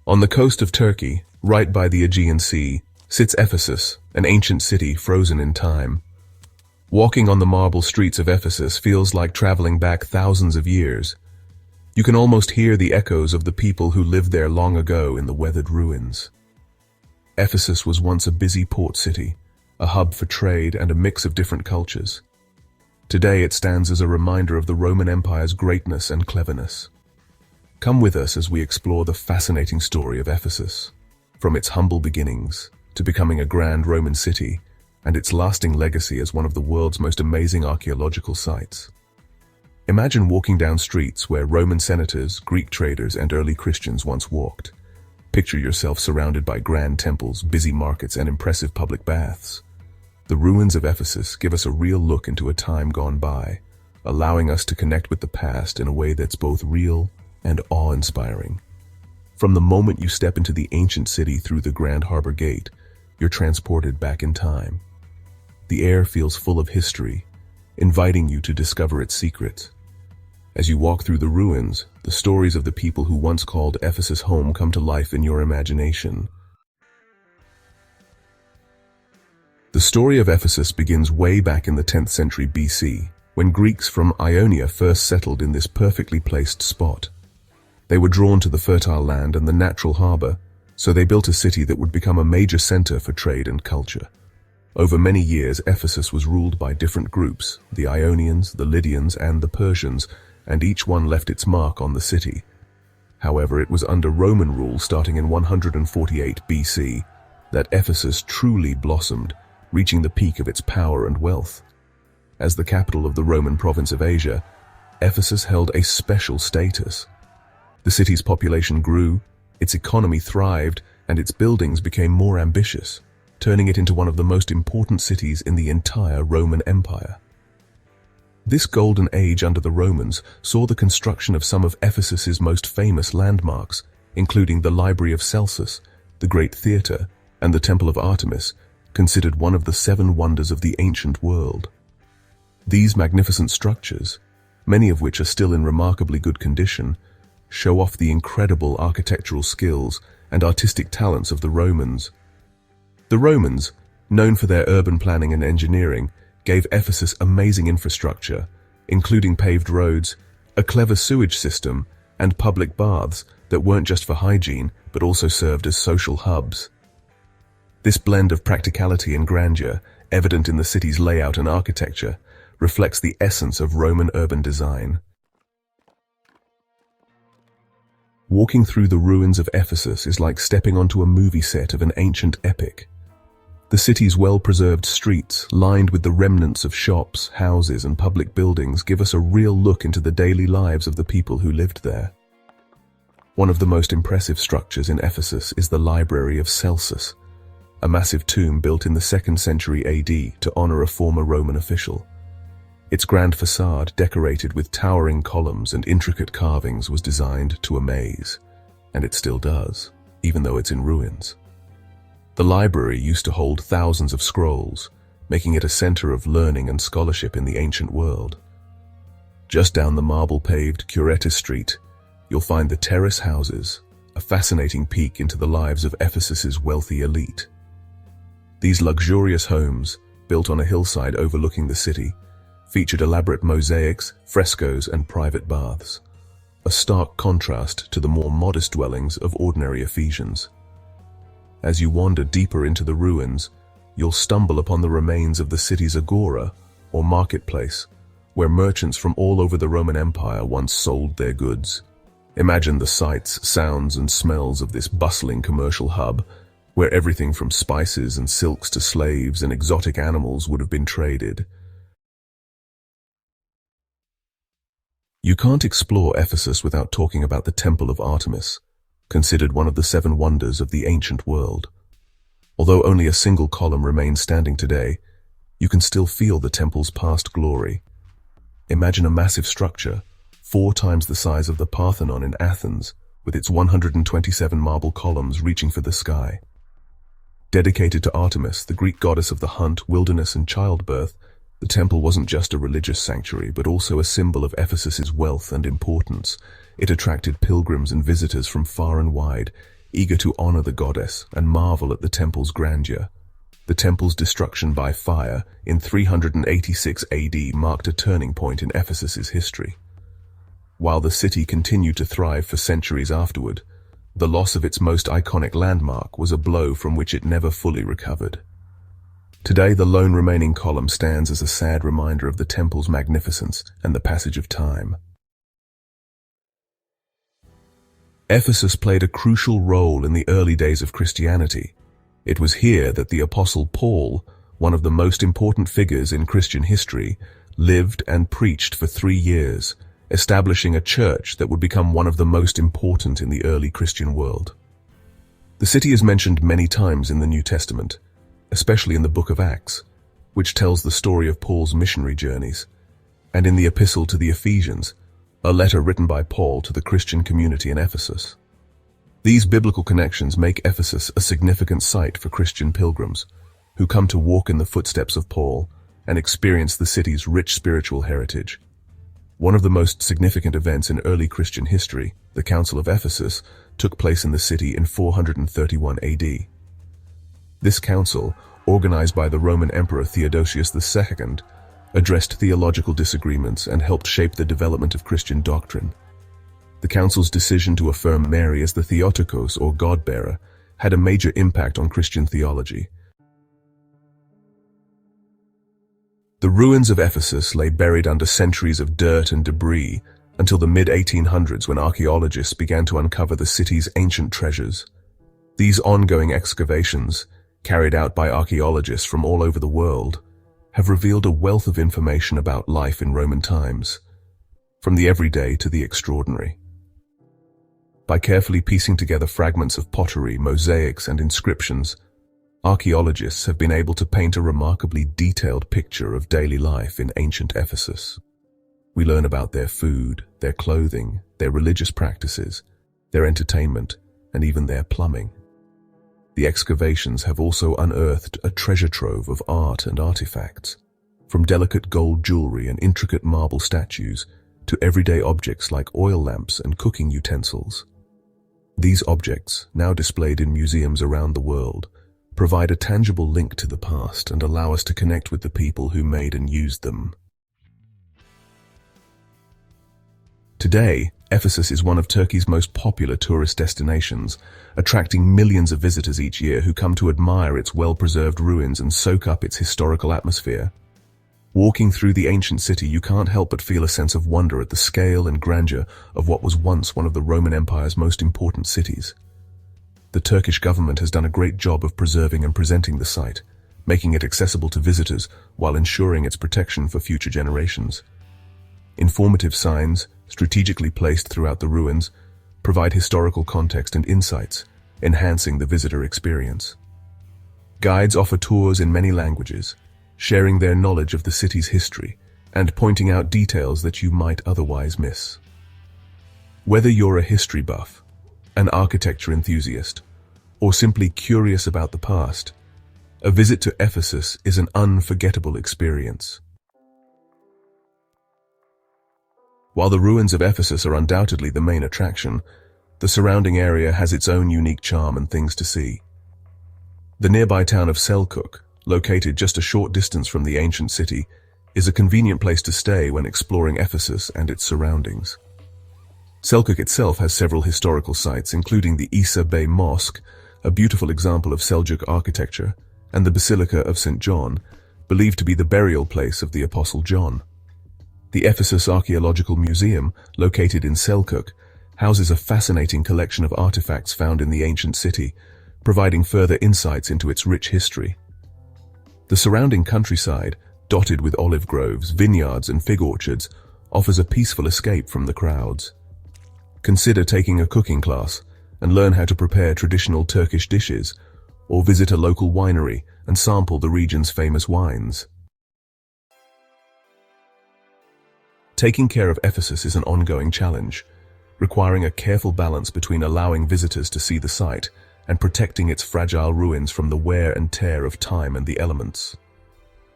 On the coast of Turkey, right by the Aegean Sea, sits Ephesus, an ancient city frozen in time. Walking on the marble streets of Ephesus feels like traveling back thousands of years. You can almost hear the echoes of the people who lived there long ago in the weathered ruins. Ephesus was once a busy port city, a hub for trade and a mix of different cultures. Today it stands as a reminder of the Roman Empire's greatness and cleverness. Come with us as we explore the fascinating story of Ephesus, from its humble beginnings to becoming a grand Roman city and its lasting legacy as one of the world's most amazing archaeological sites. Imagine walking down streets where Roman senators, Greek traders, and early Christians once walked. Picture yourself surrounded by grand temples, busy markets, and impressive public baths. The ruins of Ephesus give us a real look into a time gone by, allowing us to connect with the past in a way that's both real and awe-inspiring. From the moment you step into the ancient city through the Grand Harbor Gate, you're transported back in time. The air feels full of history, inviting you to discover its secrets. As you walk through the ruins, the stories of the people who once called Ephesus home come to life in your imagination. The story of Ephesus begins way back in the 10th century BC, when Greeks from Ionia first settled in this perfectly placed spot. They were drawn to the fertile land and the natural harbor, so they built a city that would become a major center for trade and culture. Over many years, Ephesus was ruled by different groups, the Ionians, the Lydians, and the Persians, and each one left its mark on the city. However, it was under Roman rule starting in 148 BC that Ephesus truly blossomed, reaching the peak of its power and wealth. As the capital of the Roman province of Asia, Ephesus held a special status. The city's population grew, its economy thrived, and its buildings became more ambitious, turning it into one of the most important cities in the entire Roman Empire. This golden age under the Romans saw the construction of some of Ephesus's most famous landmarks, including the Library of Celsus, the Great Theatre, and the Temple of Artemis, considered one of the 7 wonders of the ancient world. These magnificent structures, many of which are still in remarkably good condition, show off the incredible architectural skills and artistic talents of the Romans. The Romans, known for their urban planning and engineering, gave Ephesus amazing infrastructure, including paved roads, a clever sewage system, and public baths that weren't just for hygiene but also served as social hubs. This blend of practicality and grandeur, evident in the city's layout and architecture, reflects the essence of Roman urban design. Walking through the ruins of Ephesus is like stepping onto a movie set of an ancient epic. The city's well-preserved streets, lined with the remnants of shops, houses, and public buildings, give us a real look into the daily lives of the people who lived there. One of the most impressive structures in Ephesus is the Library of Celsus, a massive tomb built in the 2nd century AD to honor a former Roman official. Its grand facade, decorated with towering columns and intricate carvings, was designed to amaze, and it still does, even though it's in ruins. The library used to hold thousands of scrolls, making it a center of learning and scholarship in the ancient world. Just down the marble-paved Curetis Street, you'll find the terrace houses, a fascinating peek into the lives of Ephesus's wealthy elite. These luxurious homes, built on a hillside overlooking the city, featured elaborate mosaics, frescoes, and private baths, a stark contrast to the more modest dwellings of ordinary Ephesians. As you wander deeper into the ruins, you'll stumble upon the remains of the city's agora, or marketplace, where merchants from all over the Roman Empire once sold their goods. Imagine the sights, sounds, and smells of this bustling commercial hub, where everything from spices and silks to slaves and exotic animals would have been traded. You can't explore Ephesus without talking about the Temple of Artemis, considered one of the 7 wonders of the ancient world. Although only a single column remains standing today, you can still feel the temple's past glory. Imagine a massive structure, 4 times the size of the Parthenon in Athens, with its 127 marble columns reaching for the sky. Dedicated to Artemis, the Greek goddess of the hunt, wilderness, and childbirth, the temple wasn't just a religious sanctuary, but also a symbol of Ephesus's wealth and importance. It attracted pilgrims and visitors from far and wide, eager to honor the goddess and marvel at the temple's grandeur. The temple's destruction by fire in 386 AD marked a turning point in Ephesus's history. While the city continued to thrive for centuries afterward, the loss of its most iconic landmark was a blow from which it never fully recovered. Today, the lone remaining column stands as a sad reminder of the temple's magnificence and the passage of time. Ephesus played a crucial role in the early days of Christianity. It was here that the Apostle Paul, one of the most important figures in Christian history, lived and preached for 3 years, establishing a church that would become one of the most important in the early Christian world. The city is mentioned many times in the New Testament, especially in the book of Acts, which tells the story of Paul's missionary journeys, and in the epistle to the Ephesians, a letter written by Paul to the Christian community in Ephesus. These biblical connections make Ephesus a significant site for Christian pilgrims, who come to walk in the footsteps of Paul and experience the city's rich spiritual heritage. One of the most significant events in early Christian history, the Council of Ephesus, took place in the city in 431 AD. This council, organized by the Roman Emperor Theodosius II, addressed theological disagreements and helped shape the development of Christian doctrine. The council's decision to affirm Mary as the Theotokos, or God-bearer, had a major impact on Christian theology. The ruins of Ephesus lay buried under centuries of dirt and debris until the mid-1800s, when archaeologists began to uncover the city's ancient treasures. These ongoing excavations, carried out by archaeologists from all over the world, have revealed a wealth of information about life in Roman times, from the everyday to the extraordinary. By carefully piecing together fragments of pottery, mosaics, and inscriptions, archaeologists have been able to paint a remarkably detailed picture of daily life in ancient Ephesus. We learn about their food, their clothing, their religious practices, their entertainment, and even their plumbing. The excavations have also unearthed a treasure trove of art and artifacts, from delicate gold jewelry and intricate marble statues to everyday objects like oil lamps and cooking utensils. These objects, now displayed in museums around the world, provide a tangible link to the past and allow us to connect with the people who made and used them. Today, Ephesus is one of Turkey's most popular tourist destinations, attracting millions of visitors each year who come to admire its well-preserved ruins and soak up its historical atmosphere. Walking through the ancient city, you can't help but feel a sense of wonder at the scale and grandeur of what was once one of the Roman Empire's most important cities. The Turkish government has done a great job of preserving and presenting the site, making it accessible to visitors while ensuring its protection for future generations. Informative signs, strategically placed throughout the ruins, provide historical context and insights, enhancing the visitor experience. Guides offer tours in many languages, sharing their knowledge of the city's history and pointing out details that you might otherwise miss. Whether you're a history buff, an architecture enthusiast, or simply curious about the past, a visit to Ephesus is an unforgettable experience. While the ruins of Ephesus are undoubtedly the main attraction, the surrounding area has its own unique charm and things to see. The nearby town of Selçuk, located just a short distance from the ancient city, is a convenient place to stay when exploring Ephesus and its surroundings. Selçuk itself has several historical sites, including the Isa Bey Mosque, a beautiful example of Seljuk architecture, and the Basilica of St. John, believed to be the burial place of the Apostle John. The Ephesus Archaeological Museum, located in Selçuk, houses a fascinating collection of artifacts found in the ancient city, providing further insights into its rich history. The surrounding countryside, dotted with olive groves, vineyards, and fig orchards, offers a peaceful escape from the crowds. Consider taking a cooking class and learn how to prepare traditional Turkish dishes, or visit a local winery and sample the region's famous wines. Taking care of Ephesus is an ongoing challenge, requiring a careful balance between allowing visitors to see the site and protecting its fragile ruins from the wear and tear of time and the elements.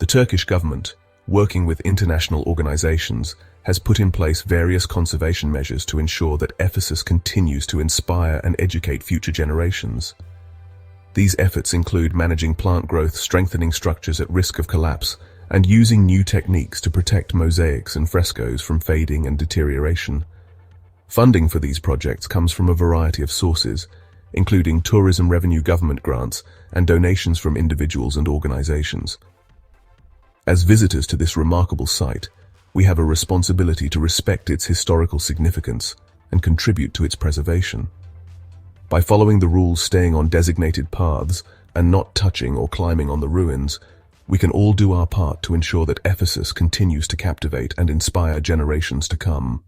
The Turkish government, working with international organizations, has put in place various conservation measures to ensure that Ephesus continues to inspire and educate future generations. These efforts include managing plant growth, strengthening structures at risk of collapse, and using new techniques to protect mosaics and frescoes from fading and deterioration. Funding for these projects comes from a variety of sources, including tourism revenue, government grants, and donations from individuals and organizations. As visitors to this remarkable site, we have a responsibility to respect its historical significance and contribute to its preservation. By following the rules, staying on designated paths, and not touching or climbing on the ruins, we can all do our part to ensure that Ephesus continues to captivate and inspire generations to come.